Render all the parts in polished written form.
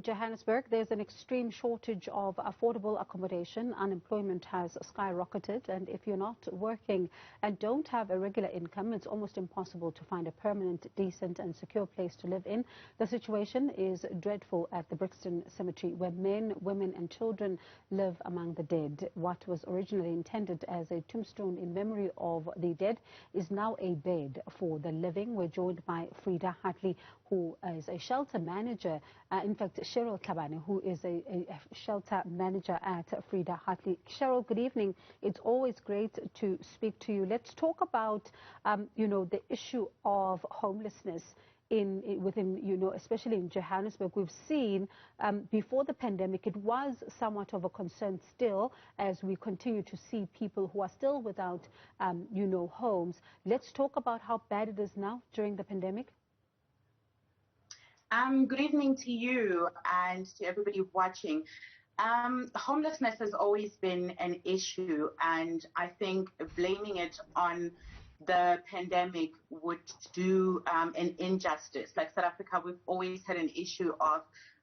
Johannesburg, there's an extreme shortage of affordable accommodation. Unemployment has skyrocketed, and if you're not working and don't have a regular income, it's almost impossible to find a permanent, decent and secure place to live in. The situation is dreadful at the Brixton Cemetery, where men, women and children live among the dead. What was originally intended as a tombstone in memory of the dead is now a bed for the living. We're joined by Frida Hartley, who is a shelter manager. In fact, Cheryl Hlabane, who is a shelter manager at Frida Hartley. Cheryl, good evening. It's always great to speak to you. Let's talk about, the issue of homelessness within, especially in Johannesburg. We've seen before the pandemic, it was somewhat of a concern still, as we continue to see people who are still without, homes. Let's talk about how bad it is now during the pandemic. Good evening to you and to everybody watching. Homelessness has always been an issue, and I think blaming it on the pandemic would do an injustice. Like South Africa, we've always had an issue of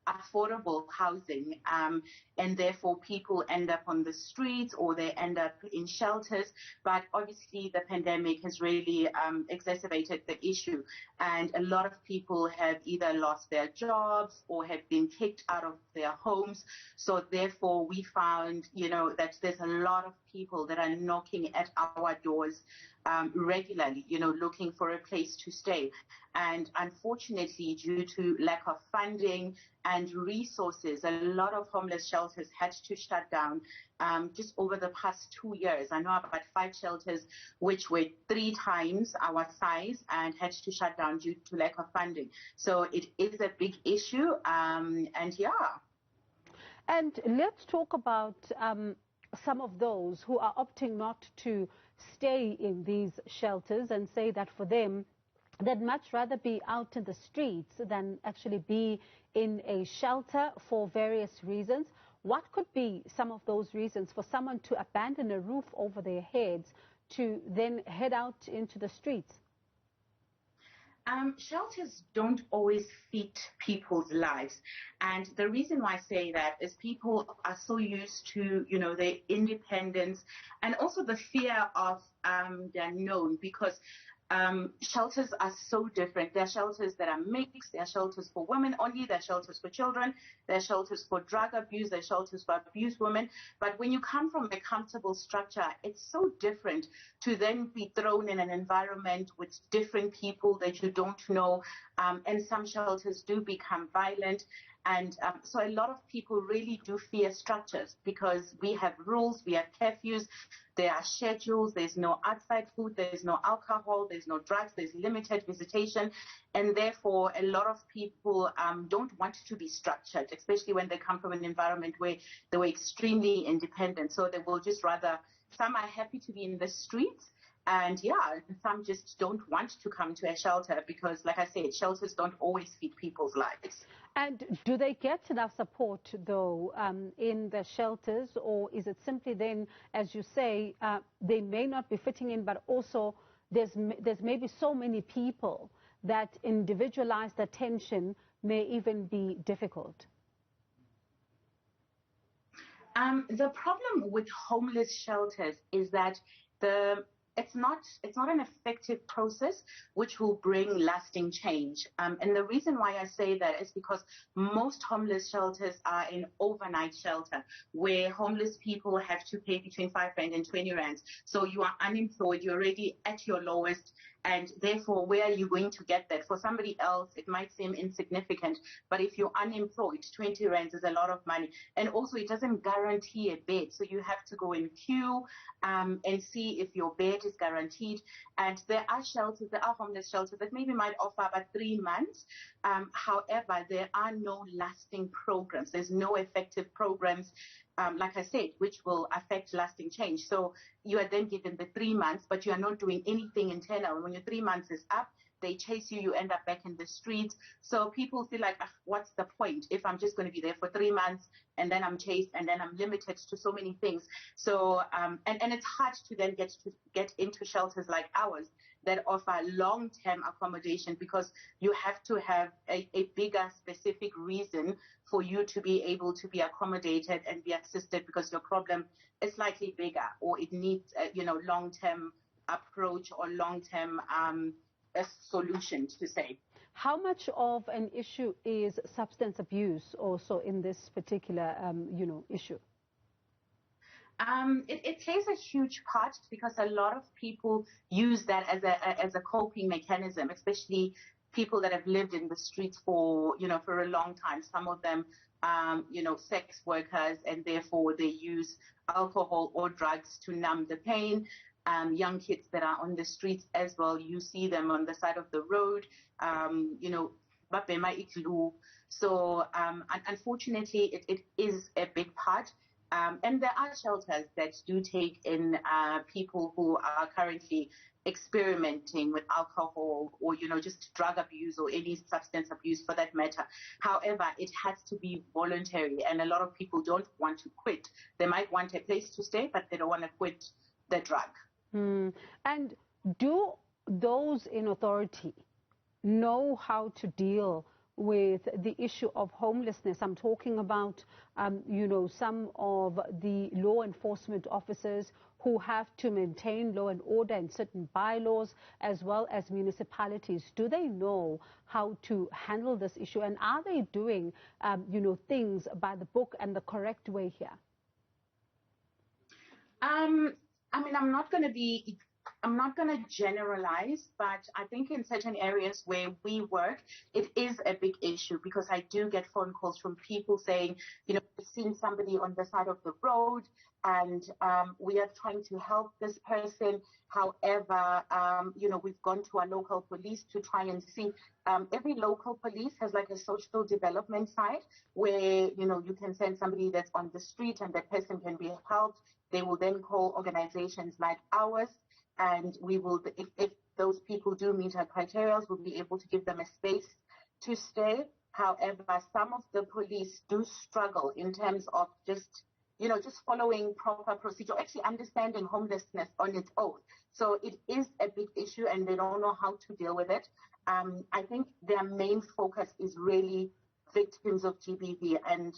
affordable housing, and therefore people end up on the streets or they end up in shelters. But obviously the pandemic has really exacerbated the issue, and a lot of people have either lost their jobs or have been kicked out of their homes. So therefore we found, that there's a lot of people that are knocking at our doors regularly, looking for a place to stay. And unfortunately, due to lack of funding and resources, a lot of homeless shelters had to shut down just over the past 2 years. I know about 5 shelters which were 3 times our size and had to shut down due to lack of funding. So it is a big issue, and yeah. And let's talk about some of those who are opting not to stay in these shelters and say that for them, they'd much rather be out in the streets than actually be in a shelter for various reasons. What could be some of those reasons for someone to abandon a roof over their heads to then head out into the streets? Shelters don't always fit people's lives. And the reason why I say that is people are so used to, their independence and also the fear of the unknown, because shelters are so different. There are shelters that are mixed. There are shelters for women only. There are shelters for children. There are shelters for drug abuse. There are shelters for abused women. But when you come from a comfortable structure, it's so different to then be thrown in an environment with different people that you don't know. And some shelters do become violent. And so a lot of people really do fear structures because we have rules, we have curfews, there are schedules, there's no outside food, there's no alcohol, there's no drugs, there's limited visitation. And therefore, a lot of people don't want to be structured, especially when they come from an environment where they were extremely independent. So they will just rather, some are happy to be in the streets. And some just don't want to come to a shelter because, like I said, shelters don't always fit people's lives. And do they get enough support, though, in the shelters, or is it simply then, as you say, they may not be fitting in, but also there's maybe so many people that individualized attention may even be difficult? The problem with homeless shelters is that it's not an effective process which will bring lasting change. And the reason why I say that is because most homeless shelters are in overnight shelter, where homeless people have to pay between 5 rand and 20 rand. So you are unemployed, you're already at your lowest, and therefore, where are you going to get that? For somebody else, it might seem insignificant, but if you're unemployed, 20 rand is a lot of money. And also, it doesn't guarantee a bed. So you have to go in queue and see if your bed is guaranteed. And there are shelters, there are homeless shelters that maybe might offer about 3 months. However, there are no lasting programs. There's no effective programs, like I said, which will affect lasting change. So you are then given the 3 months, but you are not doing anything internal. When your 3 months is up, they chase you, you end up back in the streets. So people feel like, what's the point if I'm just going to be there for 3 months and then I'm chased and then I'm limited to so many things. So, and it's hard to then get into shelters like ours that offer long-term accommodation, because you have to have a bigger specific reason for you to be able to be accommodated and be assisted, because your problem is slightly bigger, or it needs a long-term approach or long-term a solution, to say. How much of an issue is substance abuse also in this particular issue? It plays a huge part, because a lot of people use that as a coping mechanism, especially people that have lived in the streets for a long time. Some of them, sex workers, and therefore they use alcohol or drugs to numb the pain. Young kids that are on the streets as well, you see them on the side of the road, so unfortunately it is a big part. And there are shelters that do take in people who are currently experimenting with alcohol or, just drug abuse or any substance abuse for that matter. However, it has to be voluntary, and a lot of people don't want to quit. They might want a place to stay, but they don't want to quit the drug. And do those in authority know how to deal with the issue of homelessness? I'm talking about, some of the law enforcement officers who have to maintain law and order and certain bylaws, as well as municipalities. Do they know how to handle this issue? And are they doing, things by the book and the correct way here? I'm not going to generalize, but I think in certain areas where we work, it is a big issue, because I do get phone calls from people saying, we've seen somebody on the side of the road and we are trying to help this person. However, we've gone to our local police to try and see. Every local police has like a social development side where, you can send somebody that's on the street and that person can be helped. They will then call organizations like ours, and we will, if those people do meet our criteria, we'll be able to give them a space to stay. However, some of the police do struggle in terms of just following proper procedure, actually understanding homelessness on its own. So it is a big issue, and they don't know how to deal with it. I think their main focus is really victims of GBV, and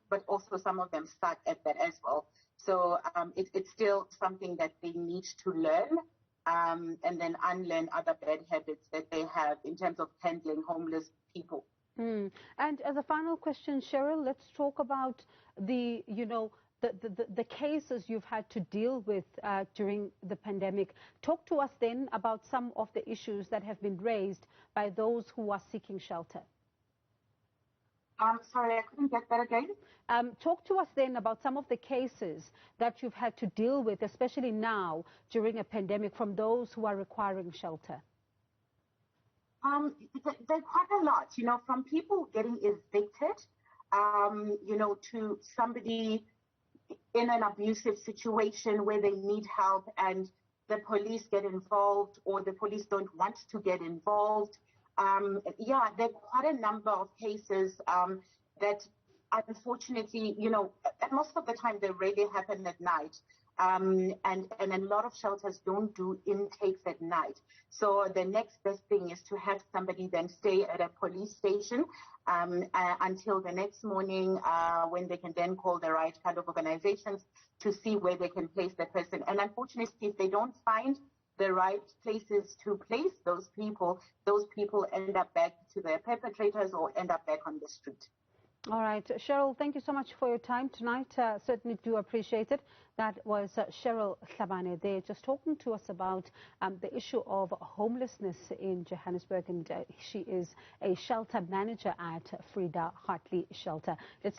but also some of them start at that as well. So it's still something that they need to learn, and then unlearn other bad habits that they have in terms of handling homeless people. And as a final question, Cheryl, let's talk about the cases you've had to deal with during the pandemic. Talk to us then about some of the issues that have been raised by those who are seeking shelter. Sorry, I couldn't get that again. Talk to us then about some of the cases that you've had to deal with, especially now during a pandemic, from those who are requiring shelter. There are quite a lot, from people getting evicted, to somebody in an abusive situation where they need help and the police get involved, or the police don't want to get involved. There are quite a number of cases that unfortunately, and most of the time they really happen at night. And a lot of shelters don't do intakes at night. So the next best thing is to have somebody then stay at a police station until the next morning, when they can then call the right kind of organizations to see where they can place the person. And unfortunately, if they don't find the right places to place those people end up back to their perpetrators or end up back on the street. All right, Cheryl, thank you so much for your time tonight. Certainly do appreciate it. That was Cheryl Hlabane there, just talking to us about the issue of homelessness in Johannesburg, and she is a shelter manager at Frida Hartley Shelter. Let's